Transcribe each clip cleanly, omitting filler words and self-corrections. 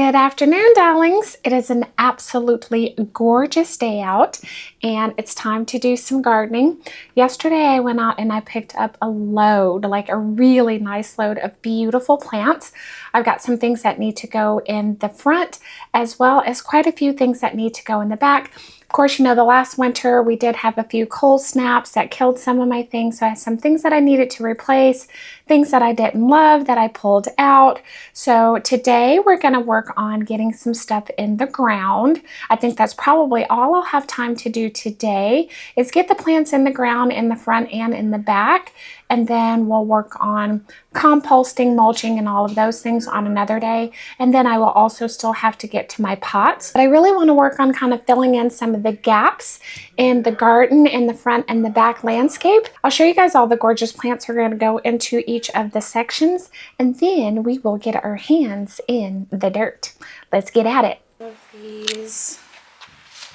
Good afternoon, darlings. It is an absolutely gorgeous day out and it's time to do some gardening. Yesterday I went out and I picked up a load, like a really nice load of beautiful plants. I've got some things that need to go in the front as well as quite a few things that need to go in the back. Of course, you know, the last winter we did have a few cold snaps that killed some of my things. So I had some things that I needed to replace, things that I didn't love that I pulled out. So today we're going to work on getting some stuff in the ground. I think that's probably all I'll have time to do today is get the plants in the ground in the front and in the back. And then we'll work on composting, mulching, and all of those things on another day. And then I will also still have to get to my pots. But I really want to work on kind of filling in some of the gaps in the garden, in the front and the back landscape. I'll show you guys all the gorgeous plants that are going to go into each of the sections. And then we will get our hands in the dirt. Let's get at it. Of these,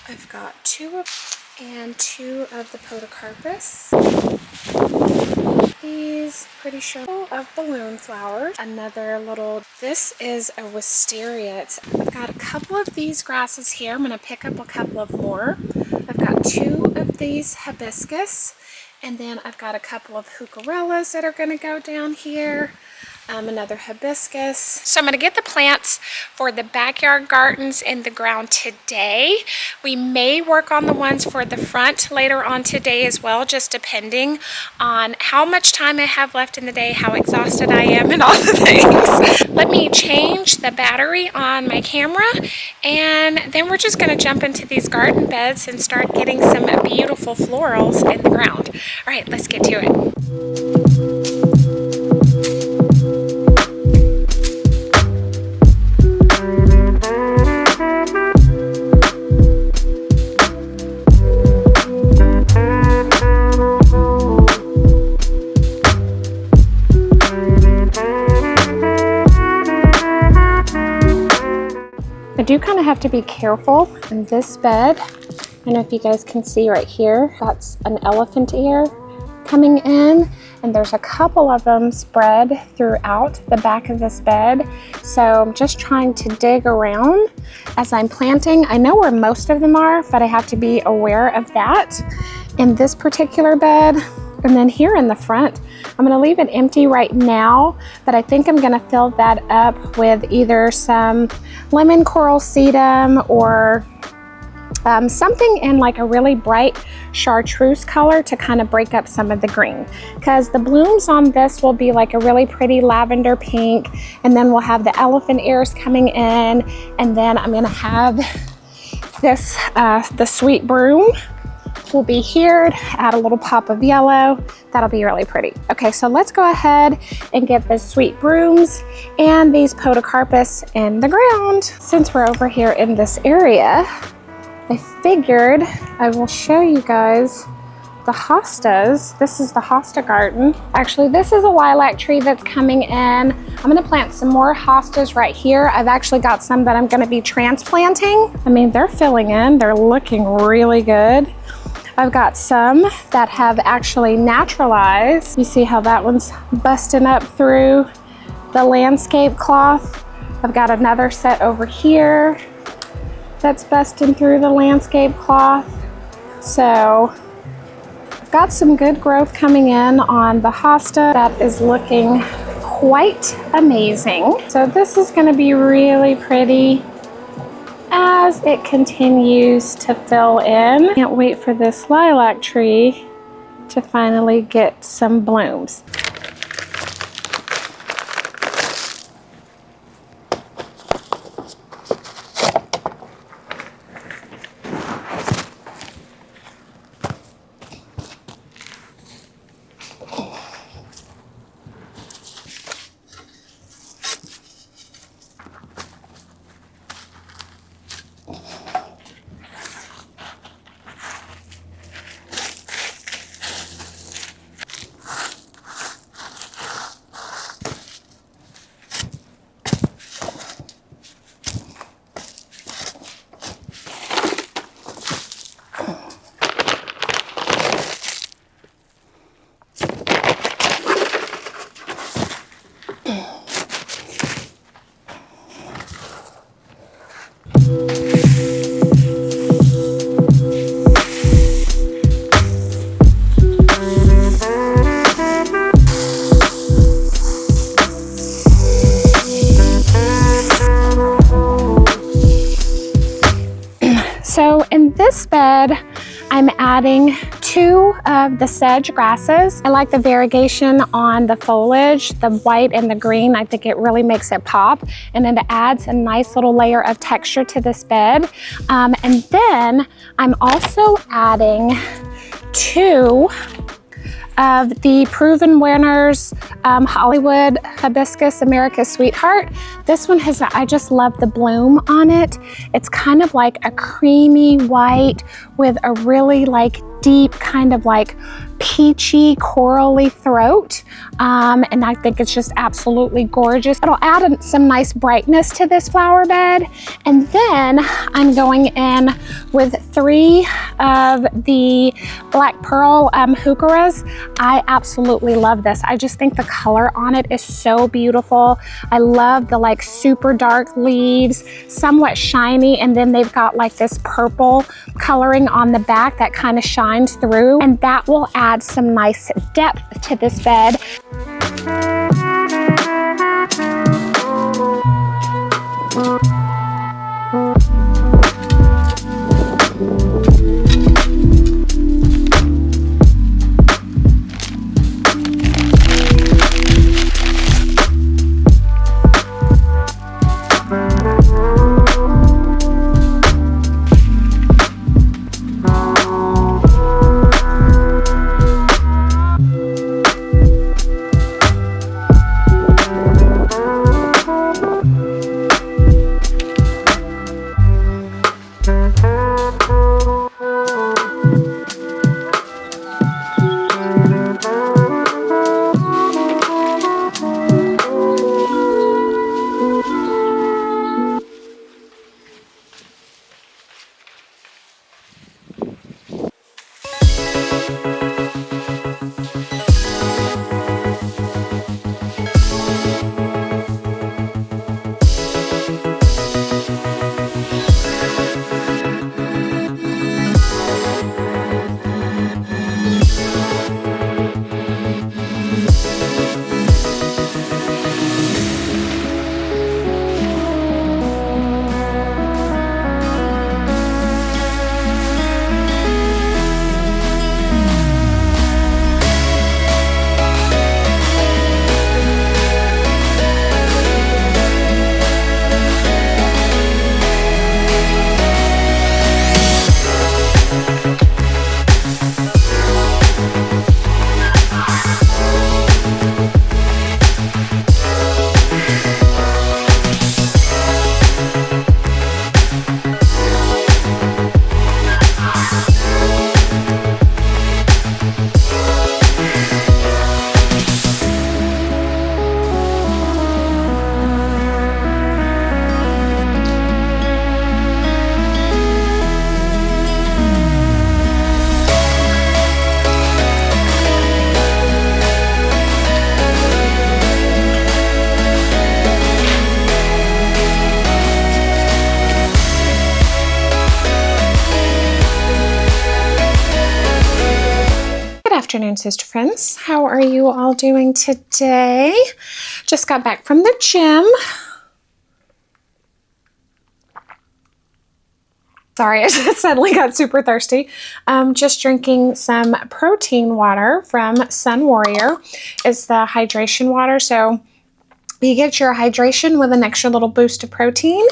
I've got two of the podocarpus. These pretty sure of balloon flowers. Another little, this is a wisteria. I've got a couple of these grasses here. I'm going to pick up a couple of more. I've got two of these hibiscus, and then I've got a couple of heucherellas that are going to go down here. Another hibiscus. So I'm going to get the plants for the backyard gardens in the ground today. We may work on the ones for the front later on today as well, just depending on how much time I have left in the day, how exhausted I am, and all the things. Let me change the battery on my camera, and then we're just going to jump into these garden beds and start getting some beautiful florals in the ground. All right, let's get to it. I do kind of have to be careful in this bed. I don't know if you guys can see right here, that's an elephant ear coming in, and there's a couple of them spread throughout the back of this bed. So I'm just trying to dig around as I'm planting. I know where most of them are, but I have to be aware of that in this particular bed. And then here in the front, I'm going to leave it empty right now, but I think I'm going to fill that up with either some lemon coral sedum or something in like a really bright chartreuse color to kind of break up some of the green, because the blooms on this will be like a really pretty lavender pink, and then we'll have the elephant ears coming in, and then I'm going to have this the sweet broom will be here, add a little pop of yellow. That'll be really pretty. Okay, so let's go ahead and get the sweet brooms and these podocarpus in the ground. Since we're over here in this area, I figured I will show you guys the hostas. This is the hosta garden. Actually, this is a lilac tree that's coming in. I'm gonna plant some more hostas right here. I've actually got some that I'm gonna be transplanting. I mean, they're filling in. They're looking really good. I've got some that have actually naturalized. You see how that one's busting up through the landscape cloth. I've got another set over here that's busting through the landscape cloth. So I've got some good growth coming in on the hosta. That is looking quite amazing. So this is going to be really pretty as it continues to fill in. Can't wait for this lilac tree to finally get some blooms. So in this bed, I'm adding 2 of the sedge grasses. I like the variegation on the foliage, the white and the green. I think it really makes it pop, and then it adds a nice little layer of texture to this bed. And then I'm also adding 2 of the Proven Winners Hollywood Hibiscus America's Sweetheart. This one has, I just love the bloom on it. It's kind of like a creamy white with a really like deep kind of like peachy corally throat, and I think it's just absolutely gorgeous. It'll add some nice brightness to this flower bed. And then I'm going in with 3 of the Black Pearl heucheras. I absolutely love this. I just think the color on it is so beautiful. I love the like super dark leaves, somewhat shiny, and then they've got like this purple coloring on the back that kind of shines through, and that will add some nice depth to this bed. Afternoon, sister friends. How are you all doing today? Just got back from the gym. Sorry, I just suddenly got super thirsty. Just drinking some protein water from Sun Warrior. It's the hydration water, so you get your hydration with an extra little boost of protein.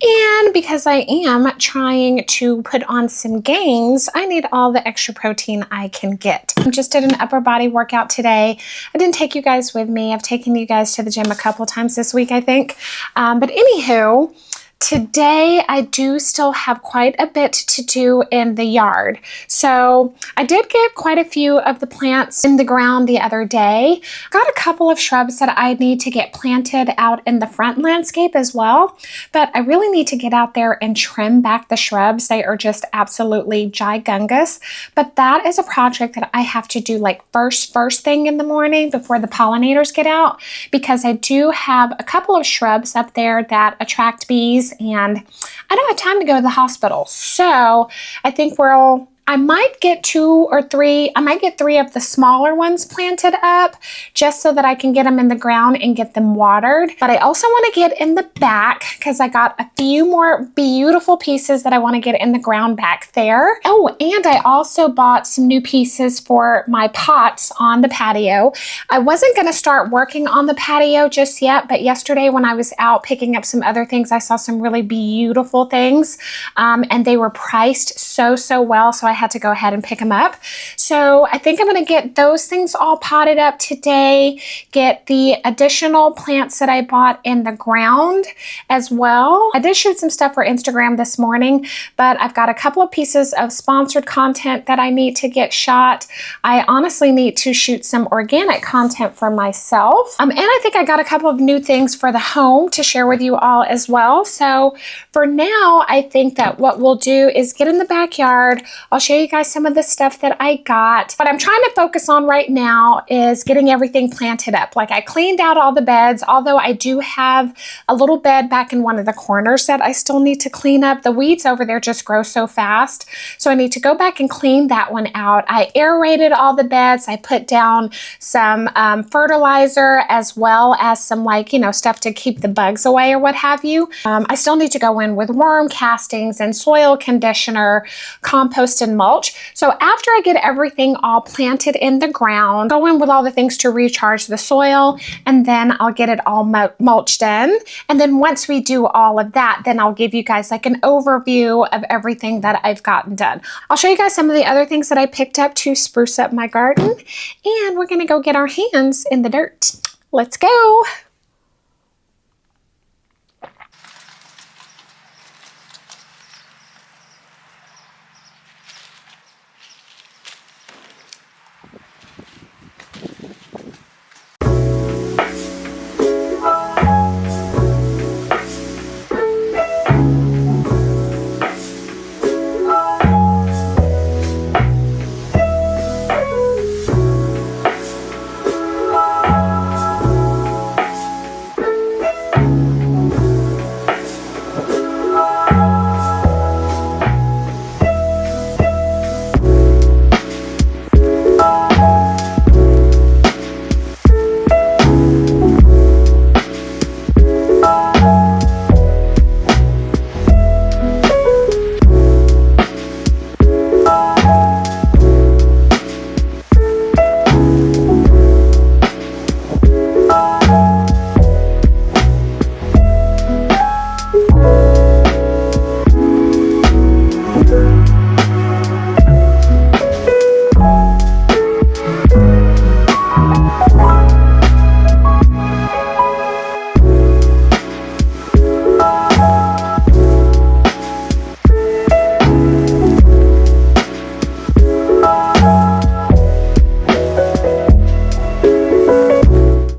And because I am trying to put on some gains, I need all the extra protein I can get. I just did an upper body workout today. I didn't take you guys with me. I've taken you guys to the gym a couple times this week, I think. But anywho, today I do still have quite a bit to do in the yard. So I did get quite a few of the plants in the ground the other day. Got a couple of shrubs that I need to get planted out in the front landscape as well. But I really need to get out there and trim back the shrubs. They are just absolutely gigungous. But that is a project that I have to do like first thing in the morning before the pollinators get out, because I do have a couple of shrubs up there that attract bees, and I don't have time to go to the hospital. So I think we'll I might get 2 or 3, I might get 3 of the smaller ones planted up just so that I can get them in the ground and get them watered. But I also want to get in the back because I got a few more beautiful pieces that I want to get in the ground back there. Oh, and I also bought some new pieces for my pots on the patio. I wasn't going to start working on the patio just yet, but yesterday when I was out picking up some other things, I saw some really beautiful things, and they were priced so well, so I had to go ahead and pick them up. So I think I'm going to get those things all potted up today, get the additional plants that I bought in the ground as well. I did shoot some stuff for Instagram this morning, but I've got a couple of pieces of sponsored content that I need to get shot. I honestly need to shoot some organic content for myself. And I think I got a couple of new things for the home to share with you all as well. So for now, I think that what we'll do is get in the backyard. I'll show you guys some of the stuff that I got. What I'm trying to focus on right now is getting everything planted up. Like I cleaned out all the beds, although I do have a little bed back in one of the corners that I still need to clean up. The weeds over there just grow so fast. So I need to go back and clean that one out. I aerated all the beds. I put down some fertilizer as well as some stuff to keep the bugs away or what have you. I still need to go in with worm castings and soil conditioner, compost and mulch. So after I get everything all planted in the ground, go in with all the things to recharge the soil, and then I'll get it all mulched in. And then once we do all of that, then I'll give you guys like an overview of everything that I've gotten done. I'll show you guys some of the other things that I picked up to spruce up my garden, and we're gonna go get our hands in the dirt. Let's go.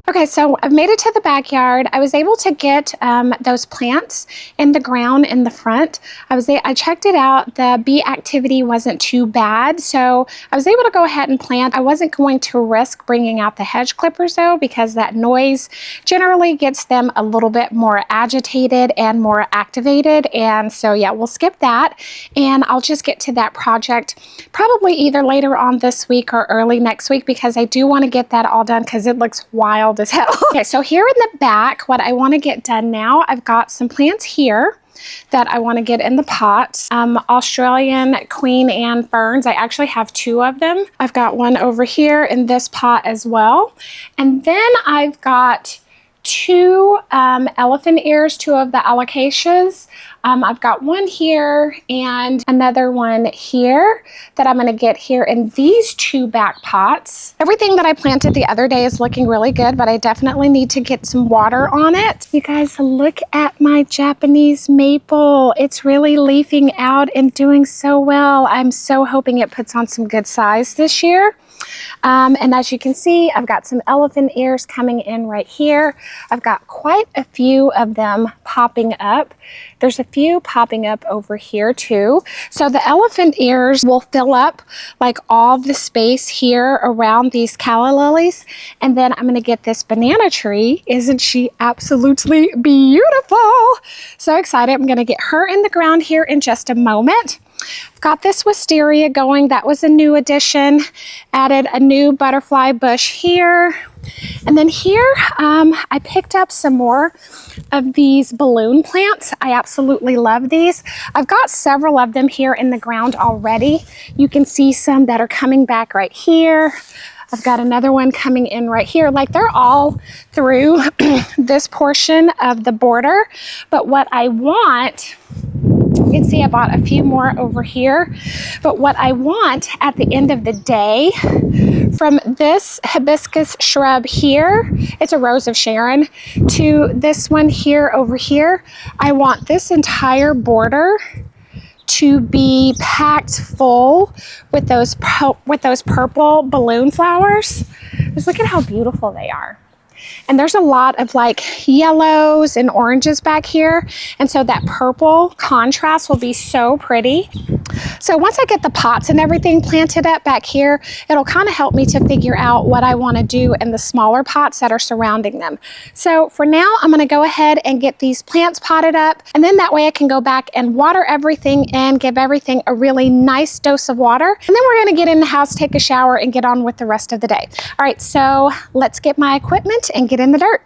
Okay, so I've made it to the backyard. I was able to get those plants in the ground in the front. I checked it out. The bee activity wasn't too bad, so I was able to go ahead and plant. I wasn't going to risk bringing out the hedge clippers though, because that noise generally gets them a little bit more agitated and more activated. And so yeah, we'll skip that, and I'll just get to that project probably either later on this week or early next week, because I do want to get that all done because it looks wild as hell. Okay, so here in the back, what I want to get done now, I've got some plants here that I want to get in the pots. Australian Queen Anne ferns. I actually have 2 of them. I've got one over here in this pot as well. And then I've got 2 elephant ears, 2 of the alocasias. I've got one here and another one here that I'm going to get here in these 2 back pots. Everything that I planted the other day is looking really good, but I definitely need to get some water on it. You guys, look at my Japanese maple. It's really leafing out and doing so well. I'm so hoping it puts on some good size this year. And as you can see, I've got some elephant ears coming in right here. I've got quite a few of them popping up. There's a few popping up over here too. So the elephant ears will fill up like all the space here around these calla lilies. And then I'm going to get this banana tree. Isn't she absolutely beautiful? So excited. I'm going to get her in the ground here in just a moment. I've got this wisteria going. That was a new addition. Added a new butterfly bush here. And then here, I picked up some more of these balloon plants. I absolutely love these. I've got several of them here in the ground already. You can see some that are coming back right here. I've got another one coming in right here. Like, they're all through this portion of the border. But what I want, you can see I bought a few more over here. But what I want at the end of the day, from this hibiscus shrub here, it's a Rose of Sharon, to this one here over here, I want this entire border to be packed full with those purple balloon flowers. Just look at how beautiful they are. And there's a lot of like yellows and oranges back here. And so that purple contrast will be so pretty. So once I get the pots and everything planted up back here, it'll kind of help me to figure out what I want to do in the smaller pots that are surrounding them. So for now, I'm going to go ahead and get these plants potted up. And then that way I can go back and water everything and give everything a really nice dose of water. And then we're going to get in the house, take a shower, and get on with the rest of the day. All right, so let's get my equipment and get in the dirt.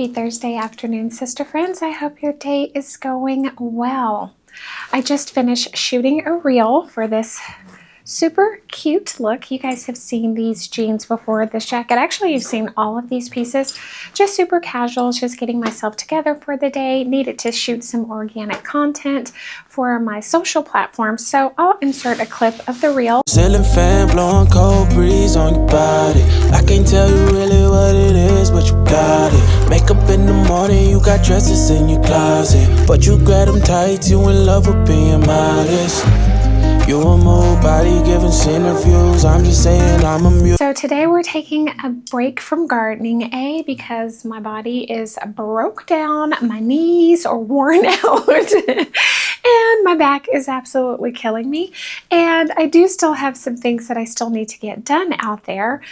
Happy Thursday afternoon, sister friends. I hope your day is going well. I just finished shooting a reel for this super cute look. You guys have seen these jeans before, this jacket. Actually, you've seen all of these pieces. Just super casual, just getting myself together for the day. Needed to shoot some organic content for my social platforms. So I'll insert a clip of the reel. Ceiling fan blowing cold breeze on your body. I can't tell you really what it is, but you got it. Makeup in the morning, you got dresses in your closet, but you grab them tight, you in love with being modest. You a move body giving interviews. I'm just saying I'm a mute. So today we're taking a break from gardening, because my body is broke down, my knees are worn out, and my back is absolutely killing me. And I do still have some things that I still need to get done out there,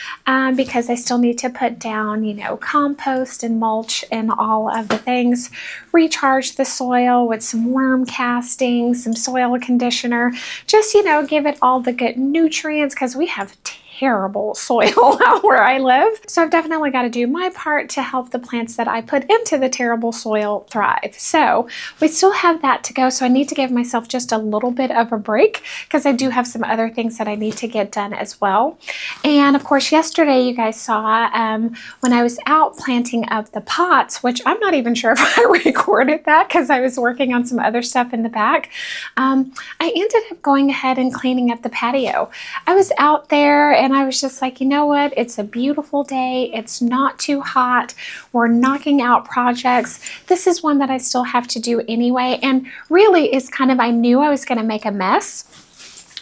because I still need to put down, compost and mulch and all of the things, recharge the soil with some worm casting, some soil conditioner, just, give it all the good nutrients, because we have terrible soil out where I live. So I've definitely got to do my part to help the plants that I put into the terrible soil thrive. So we still have that to go. So I need to give myself just a little bit of a break, because I do have some other things that I need to get done as well. And of course, yesterday you guys saw when I was out planting up the pots, which I'm not even sure if I recorded that because I was working on some other stuff in the back. I ended up going ahead and cleaning up the patio. I was out there and I was just like, you know what? It's a beautiful day. It's not too hot. We're knocking out projects. This is one that I still have to do anyway. And really is I knew I was going to make a mess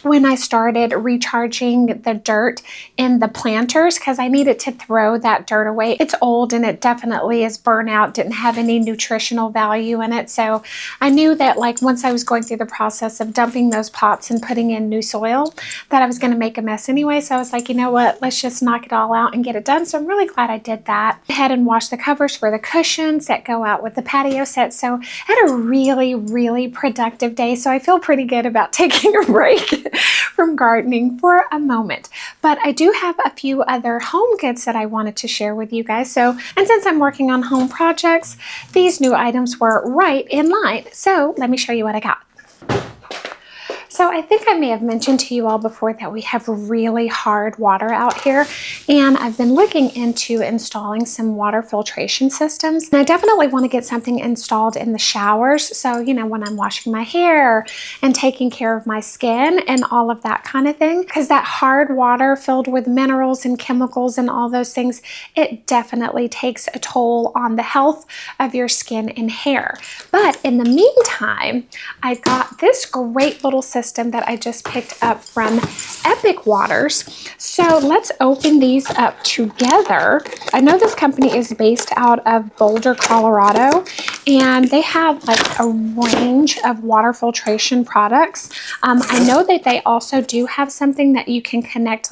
when I started recharging the dirt in the planters, because I needed to throw that dirt away. It's old and it definitely is burnt out, didn't have any nutritional value in it. So I knew that once I was going through the process of dumping those pots and putting in new soil, that I was going to make a mess anyway. So I was like, you know what, let's just knock it all out and get it done. So I'm really glad I did that. I had and washed the covers for the cushions that go out with the patio set. So I had a really, really productive day. So I feel pretty good about taking a break from gardening for a moment. But I do have a few other home goods that I wanted to share with you guys. And since I'm working on home projects, these new items were right in line. So let me show you what I got. So I think I may have mentioned to you all before that we have really hard water out here, and I've been looking into installing some water filtration systems. And I definitely want to get something installed in the showers. So, when I'm washing my hair and taking care of my skin and all of that kind of thing, because that hard water filled with minerals and chemicals and all those things, it definitely takes a toll on the health of your skin and hair. But in the meantime, I got this great little system that I just picked up from Epic Waters. So let's open these up together. I know this company is based out of Boulder, Colorado, and they have a range of water filtration products. I know that they also do have something that you can connect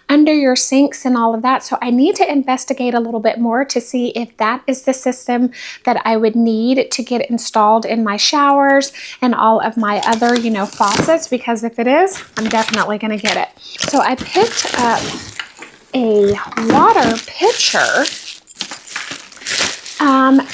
under your sinks and all of that. So I need to investigate a little bit more to see if that is the system that I would need to get installed in my showers and all of my other, faucets, because if it is, I'm definitely going to get it. So I picked up a water pitcher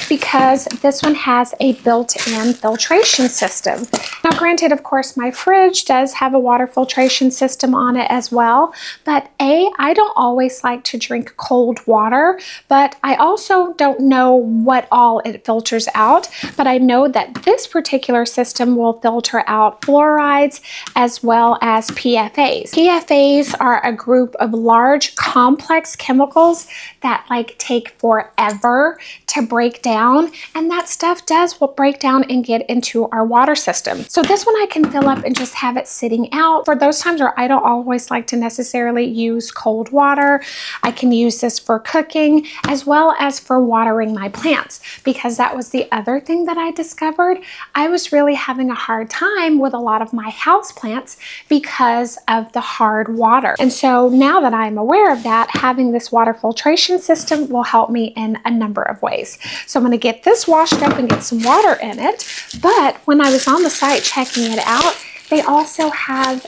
because this one has a built-in filtration system. Now granted, of course, my fridge does have a water filtration system on it as well, but I don't always like to drink cold water, but I also don't know what all it filters out, but I know that this particular system will filter out fluorides as well as PFAs. PFAs are a group of large complex chemicals that take forever to break down, and that stuff does break down and get into our water system. So this one I can fill up and just have it sitting out for those times where I don't always like to necessarily use cold water. I can use this for cooking as well as for watering my plants, because that was the other thing that I discovered. I was really having a hard time with a lot of my house plants because of the hard water. And so now that I'm aware of that, having this water filtration system will help me in a number of ways. So I'm going to get this washed up and get some water in it. But when I was on the site checking it out, they also have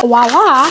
voila,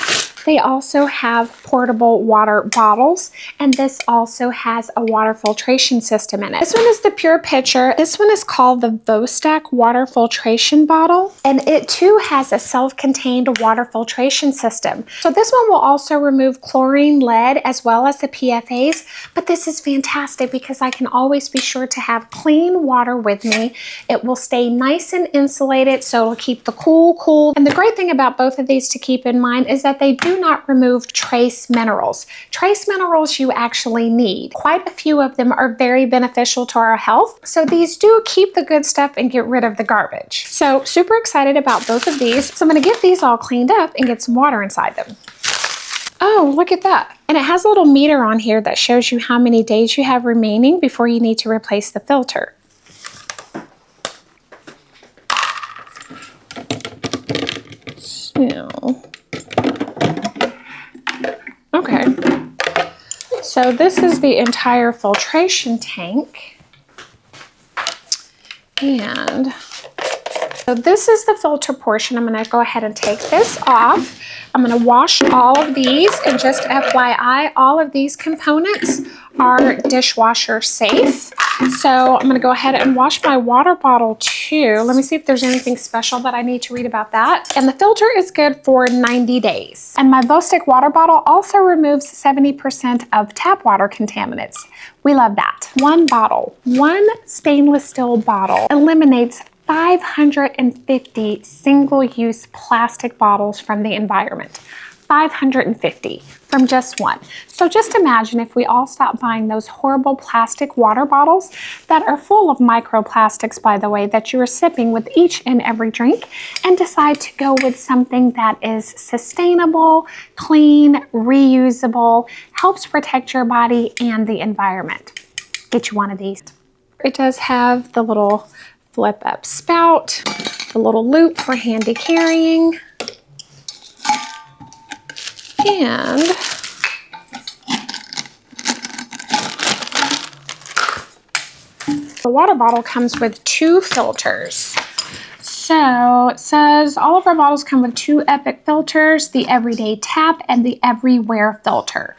They also have portable water bottles, and this also has a water filtration system in it. This one is the Pure Pitcher. This one is called the Vostak water filtration bottle, and it too has a self-contained water filtration system. So this one will also remove chlorine, lead, as well as the PFAs, but this is fantastic because I can always be sure to have clean water with me. It will stay nice and insulated, so it'll keep the cool. And the great thing about both of these to keep in mind is that they do not remove trace minerals. Trace minerals you actually need. Quite a few of them are very beneficial to our health, so these do keep the good stuff and get rid of the garbage. So super excited about both of these. So I'm going to get these all cleaned up and get some water inside them. Oh, look at that. And it has a little meter on here that shows you how many days you have remaining before you need to replace the filter. So, okay. So this is the entire filtration tank. And so this is the filter portion. I'm going to go ahead and take this off. I'm going to wash all of these, and just FYI, all of these components are dishwasher safe. So I'm going to go ahead and wash my water bottle too. Let me see if there's anything special that I need to read about that. And the filter is good for 90 days. And my Vostak water bottle also removes 70% of tap water contaminants. We love that. One bottle, one stainless steel bottle eliminates 550 single-use plastic bottles from the environment. 550 from just one. So just imagine if we all stopped buying those horrible plastic water bottles that are full of microplastics, by the way, that you are sipping with each and every drink, and decide to go with something that is sustainable, clean, reusable, helps protect your body and the environment. Get you one of these. It does have the little flip up spout, the little loop for handy carrying, and the water bottle comes with 2 filters. So it says all of our bottles come with 2 Epic filters, the Everyday Tap and the Everywhere filter.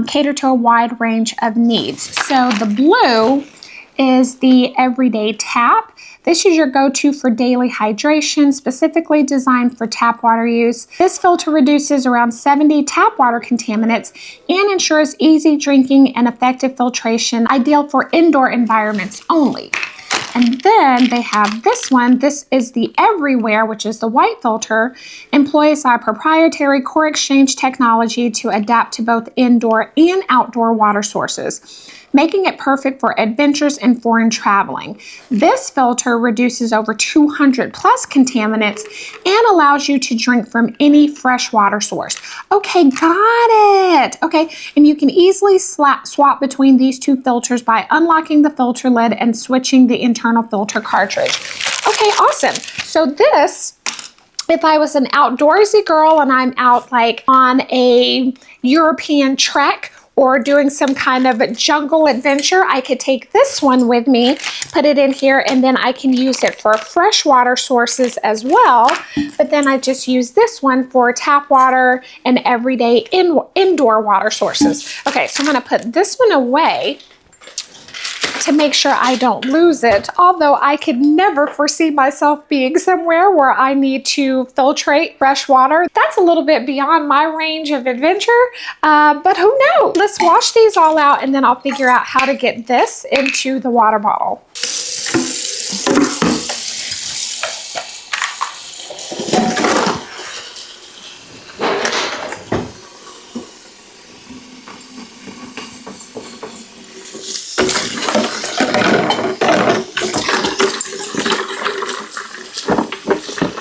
Cater to a wide range of needs. So the blue is the Everyday Tap. This is your go-to for daily hydration, specifically designed for tap water use. This filter reduces around 70 tap water contaminants and ensures easy drinking and effective filtration, ideal for indoor environments only. And then they have this one. This is the Everywhere, which is the white filter, employs our proprietary core exchange technology to adapt to both indoor and outdoor water sources, making it perfect for adventures and foreign traveling. This filter reduces over 200 plus contaminants and allows you to drink from any fresh water source. Okay, got it. Okay, and you can easily swap between these 2 filters by unlocking the filter lid and switching the internal filter cartridge. Okay, awesome. So this, if I was an outdoorsy girl and I'm out like on a European trek or doing some kind of jungle adventure, I could take this one with me, put it in here, and then I can use it for freshwater sources as well. But then I just use this one for tap water and everyday indoor water sources. Okay, so I'm gonna put this one away to make sure I don't lose it, although I could never foresee myself being somewhere where I need to filtrate fresh water. That's a little bit beyond my range of adventure, but who knows? Let's wash these all out and then I'll figure out how to get this into the water bottle.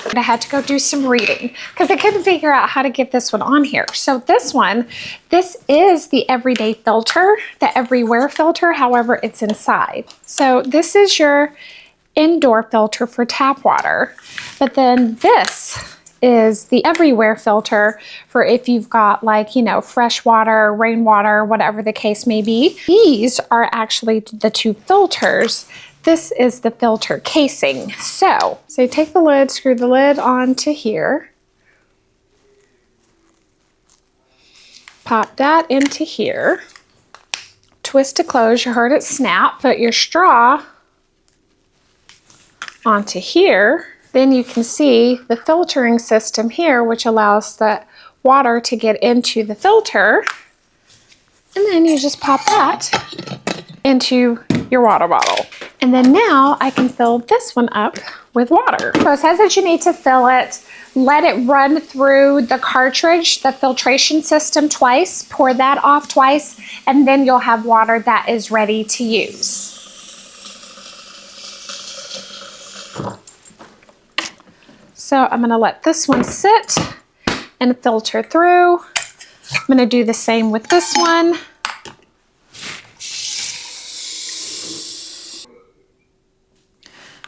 I had to go do some reading because I couldn't figure out how to get this one on here. So this one, this is the Everyday filter, the Everywhere filter, however, it's inside. So this is your indoor filter for tap water, but then this is the Everywhere filter for if you've got like, you know, fresh water, rainwater, whatever the case may be. These are actually the 2 filters. This is the filter casing. So you take the lid, screw the lid onto here. pop that into here. Twist to close, you heard it snap. Put your straw onto here. Then you can see the filtering system here, which allows the water to get into the filter. And then you just pop that into your water bottle. And then now I can fill this one up with water. So it says that you need to fill it, let it run through the cartridge, the filtration system twice, pour that off twice, and then you'll have water that is ready to use. So I'm gonna let this one sit and filter through. I'm gonna do the same with this one.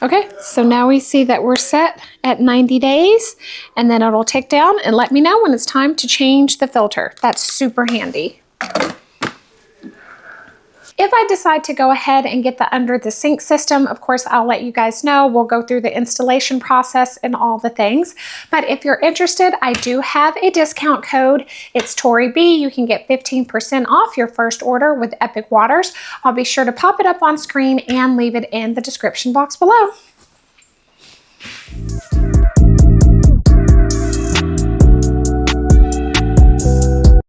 Okay, so now we see that we're set at 90 days, and then it'll tick down and let me know when it's time to change the filter. That's super handy. If I decide to go ahead and get the under the sink system, of course, I'll let you guys know. We'll go through the installation process and all the things. But if you're interested, I do have a discount code. It's Tori B. You can get 15% off your first order with Epic Waters. I'll be sure to pop it up on screen and leave it in the description box below.